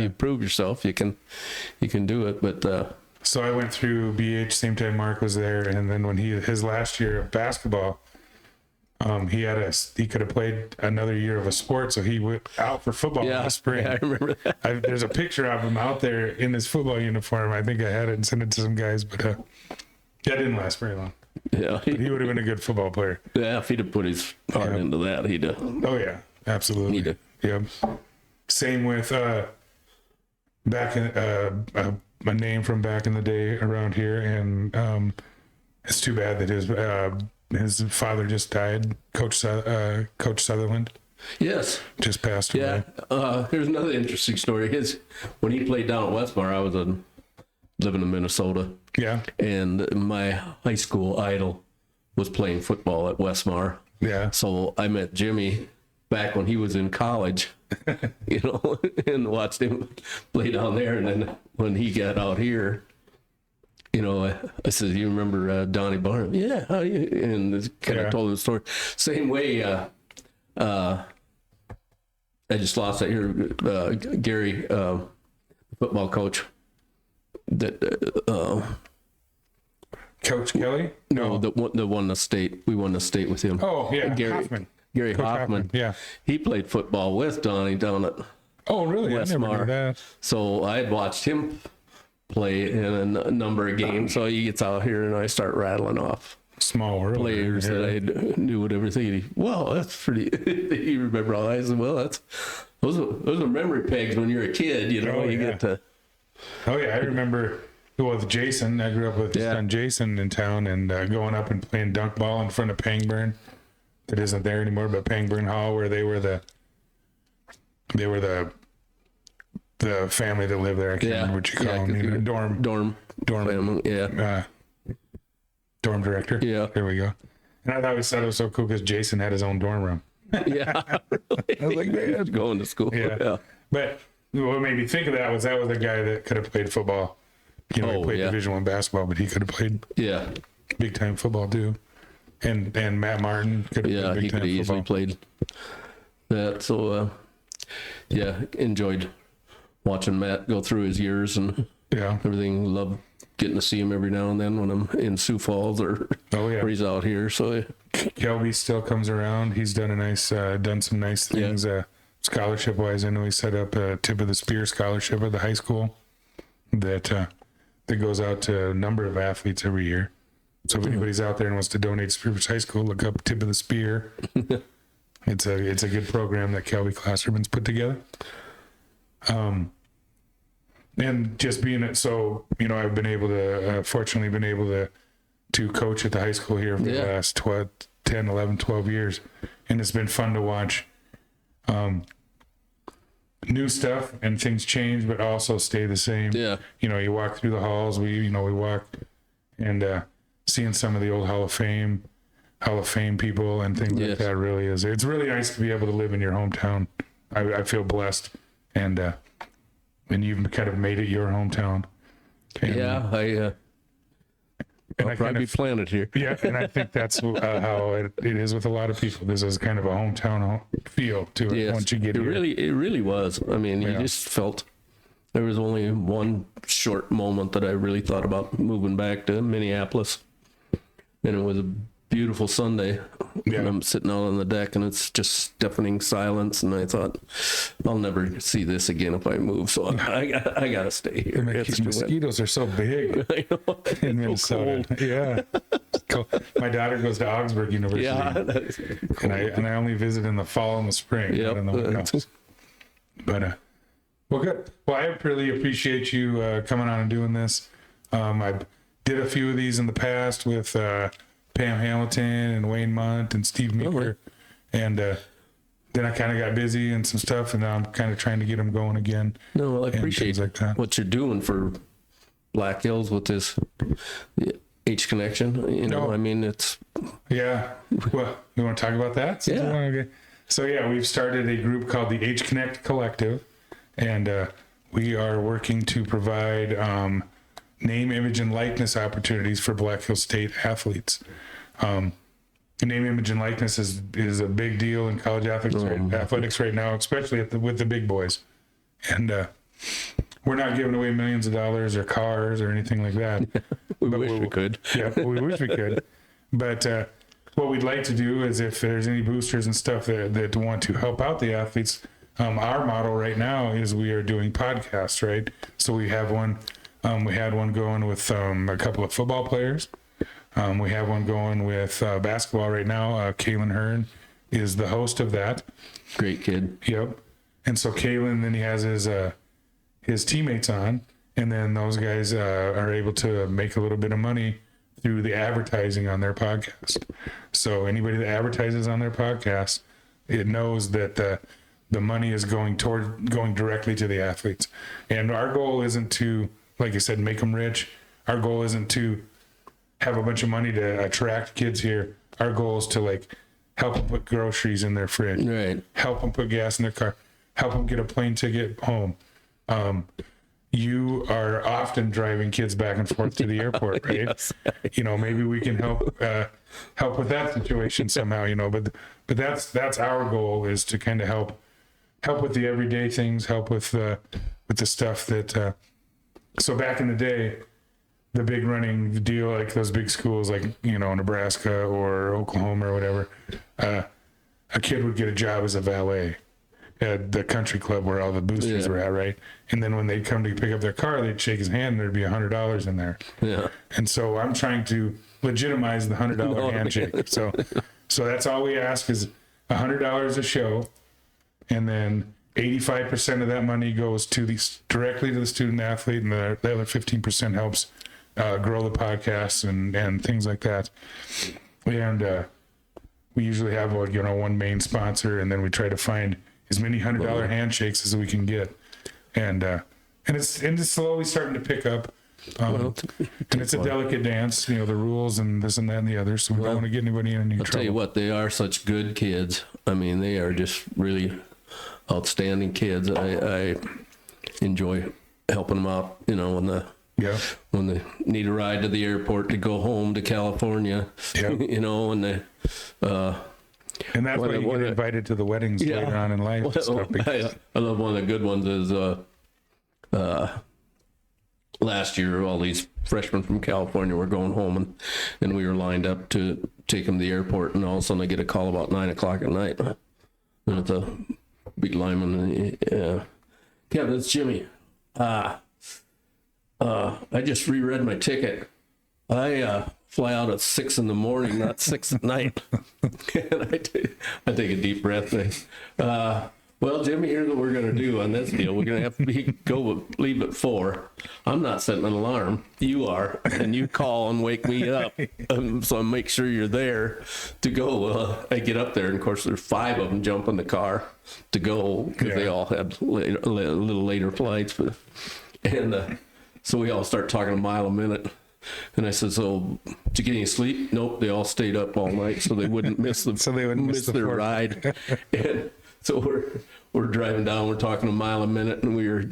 you prove yourself, you can do it. But so I went through BH same time Mark was there, and then when his last year of basketball, he could have played another year of a sport, so he went out for football in the spring. Yeah, I remember that. There's a picture of him out there in his football uniform. I think I had it and sent it to some guys, but that didn't last very long. Yeah, but he would have been a good football player. Yeah, if he'd have put his heart into that, he'd have. Oh yeah, absolutely. Yeah. Same with back in a name from back in the day around here, and it's too bad that his father just died. Coach Sutherland. Yes, just passed away. Yeah. Here's another interesting story. When he played down at Westmar, I was living in Minnesota. Yeah. And my high school idol was playing football at Westmar. Yeah. So I met Jimmy back when he was in college, and watched him play down there. And then when he got out here, I said, "You remember Donnie Barnes?" Yeah, how you? And kind of told him the story. Same way. I just lost that here. Gary, football coach. Coach Kelly? No, the won the state. We won the state with him. Oh yeah, Gary Hoffman. Yeah, he played football with Donnie down at. Oh really? Westmar. I never knew that. So I had watched him play in a number of games. So he gets out here and I start rattling off Small world. players that I knew and everything. Wow, that's pretty. You remember all that? I said, well, those are memory pegs when you're a kid. You know, Oh, you yeah. get to. Oh yeah, I remember with Jason. I grew up with his son Jason in town, and going up and playing dunk ball in front of Pangburn. That isn't there anymore, but Pangburn Hall, where they were the family that lived there. I can't remember what you call them. You know, dorm family, dorm director. Yeah. There we go. And I always thought it was so cool because Jason had his own dorm room. Yeah, really. I was like, man, Going to school. yeah. But what made me think of that was a guy that could have played football. You know, he played Division I basketball, but he could have played big time football too. And Matt Martin could have played he big could time have easily football. played that. So, enjoyed watching Matt go through his years and Yeah. everything. Love getting to see him every now and then when I'm in Sioux Falls or he's out here. So, Kelby still comes around. He's done done some nice things scholarship wise. I know he set up a Tip of the Spear scholarship at the high school that goes out to a number of athletes every year. So if anybody's out there and wants to donate to Spearfish High School, look up Tip of the Spear. It's a good program that Kelby Klasserman's put together. And just being it, so I've been able to fortunately been able to coach at the high school here for the last 10, 11, 12 years, and it's been fun to watch new stuff and things change, but also stay the same. Yeah. You walk through the halls. We walk and seeing some of the old Hall of Fame people and things like that. Really is. It's really nice to be able to live in your hometown. I feel blessed, and you've kind of made it your hometown. And, I'll probably be planted here. Yeah, and I think that's how it is with a lot of people. This is kind of a hometown feel to it once you get here. It really was. I mean, you just felt there was only one short moment that I really thought about moving back to Minneapolis, and it was a beautiful Sunday. And I'm sitting out on the deck, and it's just deafening silence. And I thought, I'll never see this again if I move. So I got to stay here. The mosquitoes are so big I know. in Minnesota. Cold. Yeah. My daughter goes to Augsburg University, and I only visit in the fall and the spring, not in the winter. But well, good. Well, I really appreciate you coming on and doing this. I did a few of these in the past with Pam Hamilton and Wayne Munt and Steve Meeker, and then I kind of got busy and some stuff, and now I'm kind of trying to get them going again. No, well, I appreciate like that. what you're doing for Black Hills with this H connection. I mean, it's Well, you want to talk about that? So we've started a group called the H Connect Collective, and we are working to provide name, image, and likeness opportunities for Black Hills State athletes. Name, image, and likeness is a big deal in college athletics right now, especially with the big boys. And we're not giving away millions of dollars or cars or anything like that. we wish we could. Yeah, we wish we could. But what we'd like to do is, if there's any boosters and stuff that want to help out the athletes, our model right now is we are doing podcasts, right? So we have one. We had one going with a couple of football players. We have one going with basketball right now. Kalen Hearn is the host of that. Great kid. Yep. And so Kalen, then he has his teammates on, and then those guys are able to make a little bit of money through the advertising on their podcast. So anybody that advertises on their podcast, it knows that the money is going directly to the athletes. And our goal isn't to, like I said, make them rich. Our goal isn't to have a bunch of money to attract kids here. Our goal is to help them put groceries in their fridge, Right. help them put gas in their car, help them get a plane ticket home. You are often driving kids back and forth to the airport, right? Yes. Maybe we can help with that situation somehow. But that's our goal, is to kind of help with the everyday things, help with the stuff that. So back in the day, the big running deal, like those big schools, like Nebraska or Oklahoma or whatever, a kid would get a job as a valet. at the country club where all the boosters were at, right? And then when they'd come to pick up their car, they'd shake his hand and there'd be $100 in there. Yeah. And so I'm trying to legitimize the $100 handshake. So that's all we ask is $100 a show, and then 85% of that money goes directly to the student athlete, and the other 15% helps grow the podcast and things like that. And we usually have one main sponsor, and then we try to find as many $100 handshakes as we can get, and it's slowly starting to pick up. And it's a delicate dance, the rules and this and that and the other. So we don't want to get anybody in any trouble. I'll tell you what, they are such good kids. I mean, they are just really outstanding kids. I enjoy helping them out, when they need a ride to the airport to go home to California, and they, and that's why you get invited to the weddings later on in life. I love one of the good ones is, last year, all these freshmen from California were going home, and we were lined up to take them to the airport, and all of a sudden I get a call about 9:00 at night. And it's a big lineman. Kevin, it's Jimmy. I just reread my ticket. I fly out at 6 in the morning, not 6 at night. And I take a deep breath. Well, Jimmy, here's what we're going to do on this deal. We're going to have to leave at 4. I'm not setting an alarm. You are. And you call and wake me up. So I make sure you're there to go. I get up there, and of course, there's 5 of them jump in the car to go because they all had a little later flights. So we all start talking a mile a minute. And I said, so did you get any sleep? Nope. They all stayed up all night so they wouldn't miss their ride. And so we're driving down, we're talking a mile a minute, and we were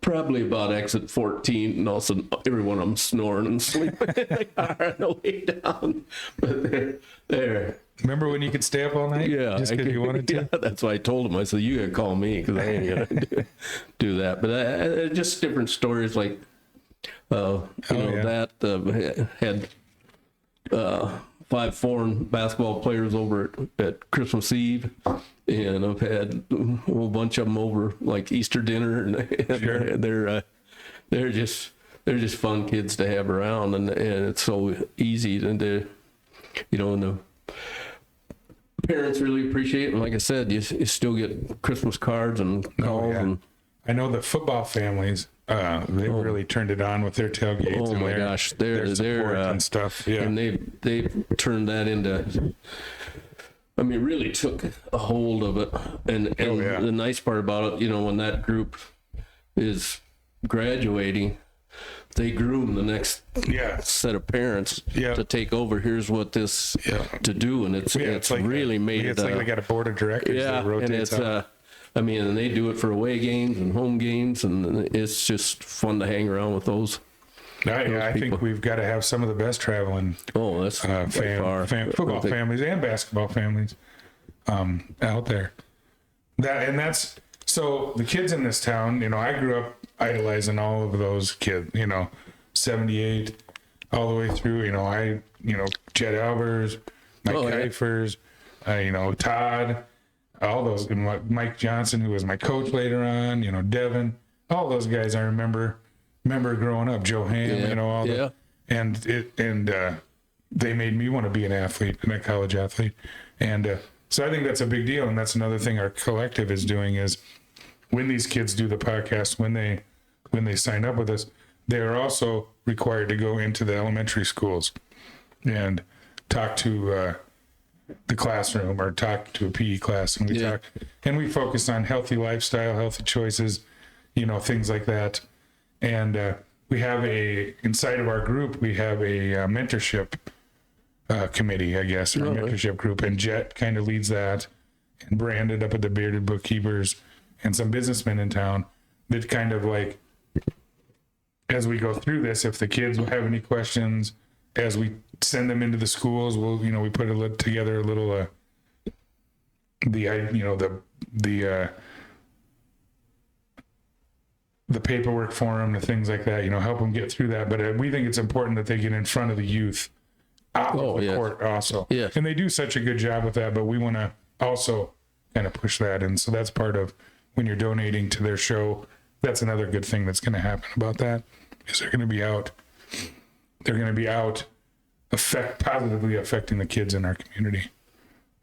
probably about exit 14, and all of a sudden every one of them snoring and sleeping in the car on the way down. But they're Remember when you could stay up all night? Yeah. Just because you wanted to? Yeah, that's why I told him. I said, you gotta call me because I ain't gonna do that. But just different stories like, had 5 foreign basketball players over at Christmas Eve, and I've had a whole bunch of them over like Easter dinner, and Sure. they're just fun kids to have around, and it's so easy and the parents really appreciate it. And like I said, you still get Christmas cards and calls. Yeah. And I know the football families, they really turned it on with their tailgates. oh and my gosh, they're support and stuff. Yeah. and they've turned that into, I mean, really took a hold of it. And the nice part about it, when that group is graduating, they groom the next set of parents to take over. Here's what this to do, and it's like really made it. It's like they got a board of directors. Yeah, that rotates and it's and they do it for away games and home games, and it's just fun to hang around with those. I think we've got to have some of the best traveling. Oh, that's football families and basketball families out there. That's so the kids in this town. I grew up idolizing all of those kids. 78 all the way through. Chet Albers, Mike Keifers, Todd. All those, Mike Johnson, who was my coach later on, Devin, all those guys I remember growing up, Joe Ham, and they made me want to be an athlete and a college athlete. And so I think that's a big deal. And that's another thing our collective is doing is when these kids do the podcast, when they sign up with us, they're also required to go into the elementary schools and talk to the classroom or talk to a PE class, and we focus on healthy lifestyle, healthy choices, things like that. And we have inside of our group, we have a mentorship committee, I guess, or a mentorship group, and Jet kind of leads that, and Brandon up at the Bearded Bookkeepers, and some businessmen in town that kind of like, as we go through this, if the kids will have any questions, as we send them into the schools, we put together a little, the paperwork for them, the things like that, help them get through that. But we think it's important that they get in front of the youth off of the court also. Yeah. And they do such a good job with that, but we want to also kind of push that. And so that's part of when you're donating to their show. That's another good thing that's going to happen about that is they're going to be out. They're going to be out positively affecting the kids in our community.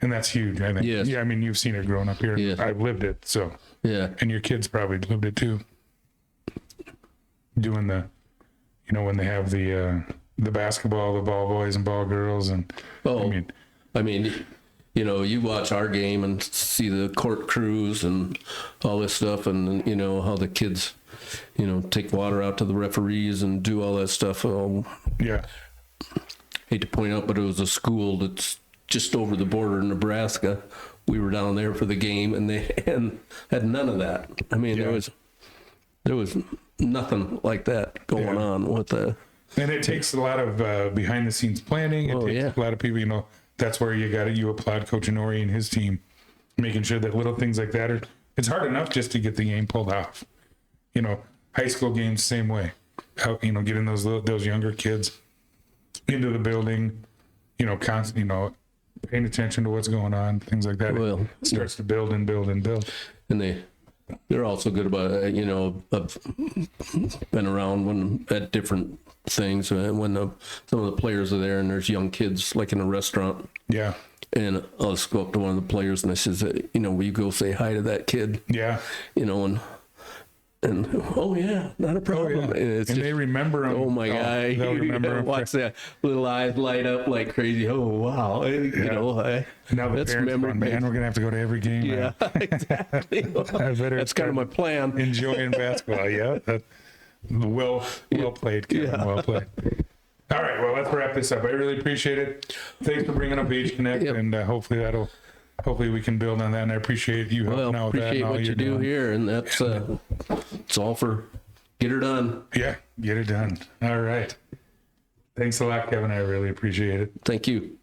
And that's huge, I think. Yes. Yeah, I mean, you've seen it growing up here. Yes. I've lived it, so. Yeah. And your kids probably lived it too. Doing the, when they have the basketball, the ball boys and ball girls, and I mean, you watch our game and see the court crews and all this stuff, and how the kids, take water out to the referees and do all that stuff. yeah, Hate to point out, but it was a school that's just over the border in Nebraska. We were down there for the game, and they had none of that. I mean, Yeah. there was nothing like that going on with the. And it takes a lot of behind the scenes planning. It takes a lot of people, that's where you applaud Coach Inori and his team, making sure that little things like that it's hard enough just to get the game pulled off. High school games, same way. How, getting those younger kids into the building, constantly, paying attention to what's going on, things like that. Well, it starts to build and build and build. And they're also good about, I've been around at different things when some of the players are there and there's young kids like in a restaurant. Yeah. And I'll just go up to one of the players and I says, will you go say hi to that kid? Yeah. And oh yeah, not a problem. Oh, yeah. And they remember him. Oh my God! They'll remember him. Watch that little eyes light up like crazy. Oh wow! Now the that's parents going, man, we're gonna have to go to every game. Yeah, exactly. That's kind of my plan. Enjoying basketball. Yeah. Well played, Kevin. Yeah. Well played. All right. Well, let's wrap this up. I really appreciate it. Thanks for bringing up Age Connect, and hopefully we can build on that. And I appreciate you helping out with that. Appreciate and all what you do doing here, and that's it's all for get her done. Yeah, get it done. All right. Thanks a lot, Kevin. I really appreciate it. Thank you.